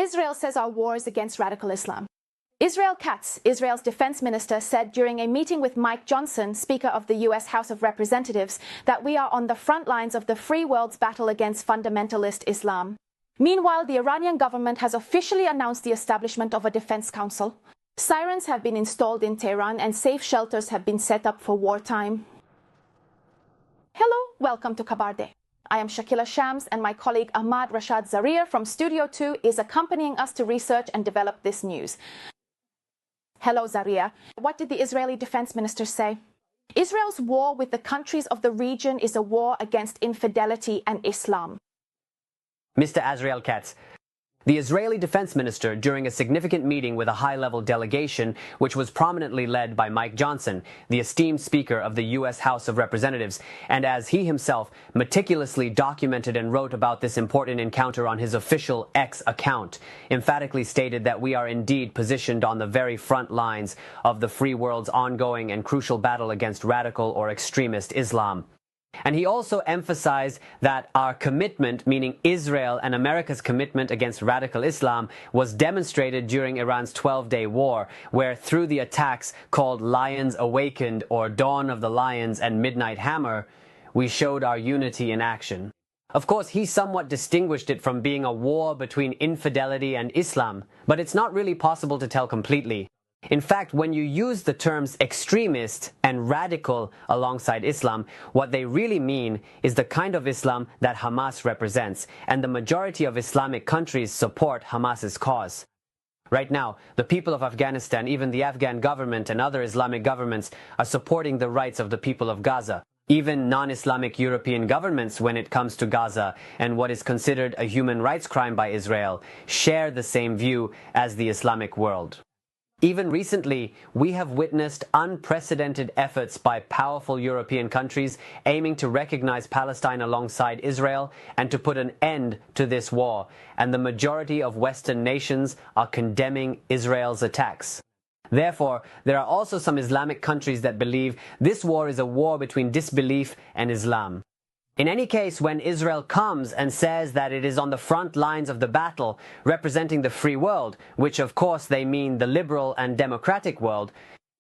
Israel says our war is against radical Islam. Israel Katz, Israel's defense minister, said during a meeting with Mike Johnson, Speaker of the U.S. House of Representatives, that we are on the front lines of the free world's battle against fundamentalist Islam. Meanwhile, the Iranian government has officially announced the establishment of a defense council. Sirens have been installed in Tehran and safe shelters have been set up for wartime. Hello, welcome to Khabar Day. I am Shakila Shams, and my colleague Ahmad Rashad Zarir from Studio 2 is accompanying us to research and develop this news. Hello, Zaria. What did the Israeli defense minister say? Israel's war with the countries of the region is a war against infidelity and Islam. Mr. Azrael Katz, the Israeli defense minister, during a significant meeting with a high-level delegation, which was prominently led by Mike Johnson, the esteemed Speaker of the U.S. House of Representatives, and as he himself meticulously documented and wrote about this important encounter on his official X account, emphatically stated that we are indeed positioned on the very front lines of the free world's ongoing and crucial battle against radical or extremist Islam. And he also emphasized that our commitment, meaning Israel and America's commitment against radical Islam, was demonstrated during Iran's 12-day war, where through the attacks called Lions Awakened or Dawn of the Lions and Midnight Hammer, we showed our unity in action. Of course, he somewhat distinguished it from being a war between infidelity and Islam, but it's not really possible to tell completely. In fact, when you use the terms extremist and radical alongside Islam, what they really mean is the kind of Islam that Hamas represents, and the majority of Islamic countries support Hamas's cause. Right now, the people of Afghanistan, even the Afghan government and other Islamic governments, are supporting the rights of the people of Gaza. Even non-Islamic European governments, when it comes to Gaza and what is considered a human rights crime by Israel, share the same view as the Islamic world. Even recently, we have witnessed unprecedented efforts by powerful European countries aiming to recognize Palestine alongside Israel and to put an end to this war, and the majority of Western nations are condemning Israel's attacks. Therefore, there are also some Islamic countries that believe this war is a war between disbelief and Islam. In any case, when Israel comes and says that it is on the front lines of the battle, representing the free world, which of course they mean the liberal and democratic world,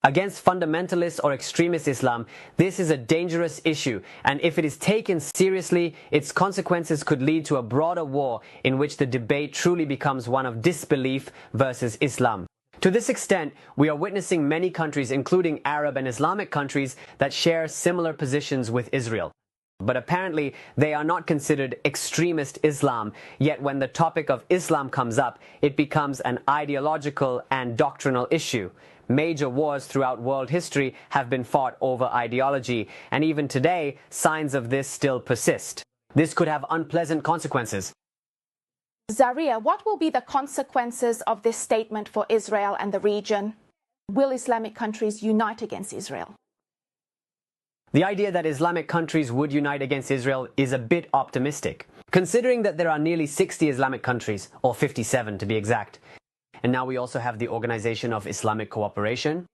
against fundamentalist or extremist Islam, this is a dangerous issue, and if it is taken seriously, its consequences could lead to a broader war in which the debate truly becomes one of disbelief versus Islam. To this extent, we are witnessing many countries, including Arab and Islamic countries, that share similar positions with Israel. But apparently, they are not considered extremist Islam, yet when the topic of Islam comes up, it becomes an ideological and doctrinal issue. Major wars throughout world history have been fought over ideology, and even today, signs of this still persist. This could have unpleasant consequences. Zaria, what will be the consequences of this statement for Israel and the region? Will Islamic countries unite against Israel? The idea that Islamic countries would unite against Israel is a bit optimistic, considering that there are nearly 60 Islamic countries, or 57 to be exact. And now we also have the Organization of Islamic Cooperation.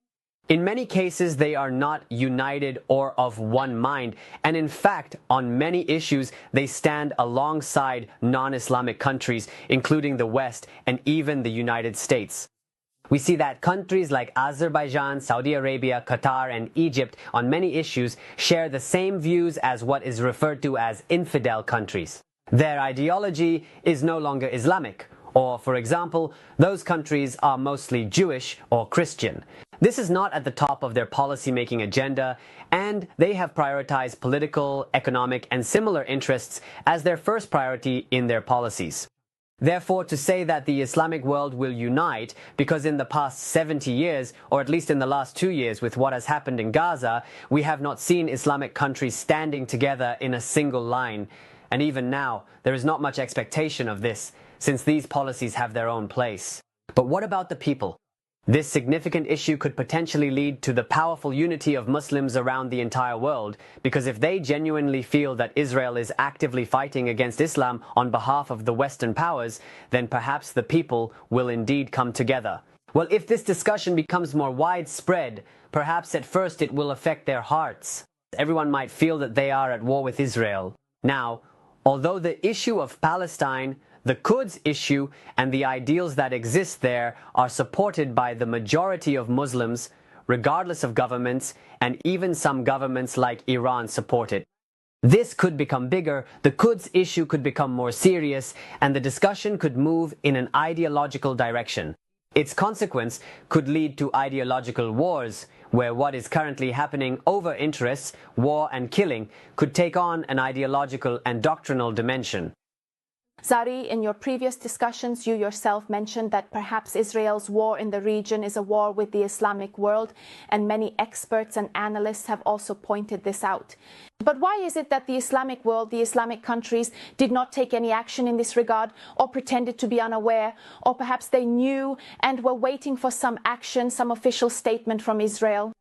In many cases, they are not united or of one mind, and in fact, on many issues, they stand alongside non-Islamic countries, including the West and even the United States. We see that countries like Azerbaijan, Saudi Arabia, Qatar, and Egypt on many issues share the same views as what is referred to as infidel countries. Their ideology is no longer Islamic, or, for example, those countries are mostly Jewish or Christian. This is not at the top of their policy-making agenda, and they have prioritized political, economic, and similar interests as their first priority in their policies. Therefore, to say that the Islamic world will unite because in the past 70 years, or at least in the last 2 years with what has happened in Gaza, we have not seen Islamic countries standing together in a single line. And even now, there is not much expectation of this, since these policies have their own place. But what about the people? This significant issue could potentially lead to the powerful unity of Muslims around the entire world, because if they genuinely feel that Israel is actively fighting against Islam on behalf of the Western powers, then perhaps the people will indeed come together. Well, if this discussion becomes more widespread, perhaps at first it will affect their hearts. Everyone might feel that they are at war with Israel. Now, although the issue of Palestine, The Quds issue and the ideals that exist there are supported by the majority of Muslims, regardless of governments, and even some governments like Iran support it. This could become bigger, the Quds issue could become more serious, and the discussion could move in an ideological direction. Its consequence could lead to ideological wars, where what is currently happening over interests, war and killing, could take on an ideological and doctrinal dimension. Zari, in your previous discussions, you yourself mentioned that perhaps Israel's war in the region is a war with the Islamic world, and many experts and analysts have also pointed this out. But why is it that the Islamic world, the Islamic countries, did not take any action in this regard, or pretended to be unaware, or perhaps they knew and were waiting for some action, some official statement from Israel?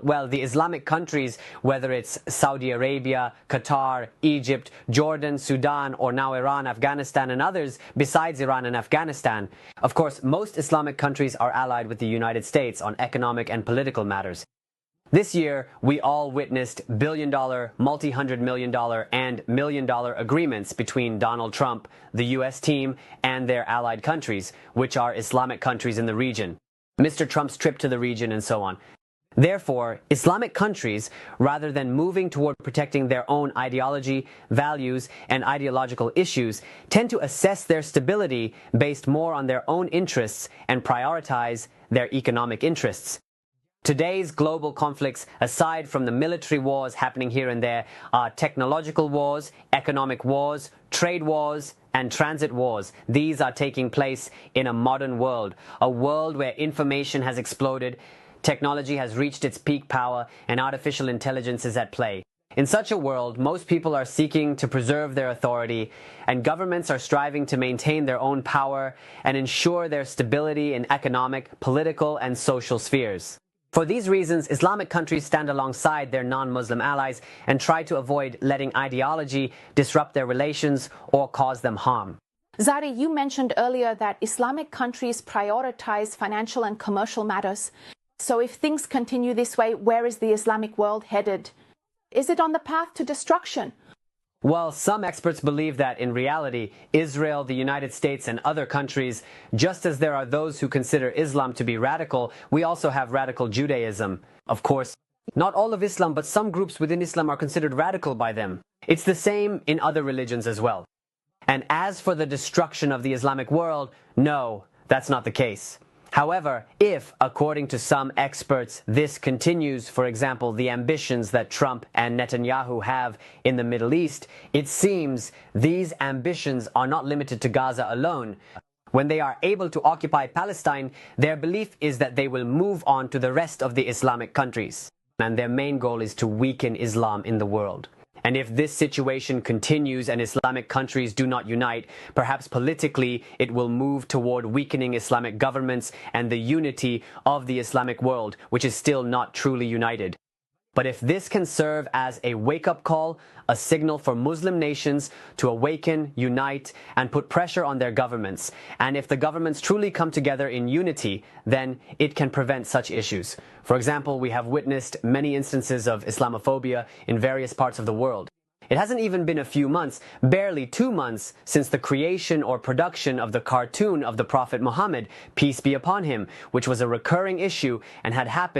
Well, the Islamic countries, whether it's Saudi Arabia, Qatar, Egypt, Jordan, Sudan, or now Iran, Afghanistan, and others besides Iran and Afghanistan. Of course, most Islamic countries are allied with the United States on economic and political matters. This year, we all witnessed billion-dollar, multi-hundred million-dollar, and million-dollar agreements between Donald Trump, the U.S. team, and their allied countries, which are Islamic countries in the region. Mr. Trump's trip to the region and so on. Therefore, Islamic countries, rather than moving toward protecting their own ideology, values, and ideological issues, tend to assess their stability based more on their own interests and prioritize their economic interests. Today's global conflicts, aside from the military wars happening here and there, are technological wars, economic wars, trade wars, and transit wars. These are taking place in a modern world, a world where information has exploded, technology has reached its peak power, and artificial intelligence is at play. In such a world, most people are seeking to preserve their authority, and governments are striving to maintain their own power and ensure their stability in economic, political, and social spheres. For these reasons, Islamic countries stand alongside their non-Muslim allies and try to avoid letting ideology disrupt their relations or cause them harm. Zari, you mentioned earlier that Islamic countries prioritize financial and commercial matters. So if things continue this way, where is the Islamic world headed? Is it on the path to destruction? Well, some experts believe that in reality, Israel, the United States, and other countries, just as there are those who consider Islam to be radical, we also have radical Judaism. Of course, not all of Islam, but some groups within Islam are considered radical by them. It's the same in other religions as well. And as for the destruction of the Islamic world, no, that's not the case. However, if, according to some experts, this continues, for example, the ambitions that Trump and Netanyahu have in the Middle East, it seems these ambitions are not limited to Gaza alone. When they are able to occupy Palestine, their belief is that they will move on to the rest of the Islamic countries. And their main goal is to weaken Islam in the world. And if this situation continues and Islamic countries do not unite, perhaps politically it will move toward weakening Islamic governments and the unity of the Islamic world, which is still not truly united. But if this can serve as a wake-up call, a signal for Muslim nations to awaken, unite, and put pressure on their governments, and if the governments truly come together in unity, then it can prevent such issues. For example, we have witnessed many instances of Islamophobia in various parts of the world. It hasn't even been a few months, barely 2 months, since the creation or production of the cartoon of the Prophet Muhammad, peace be upon him, which was a recurring issue and had happened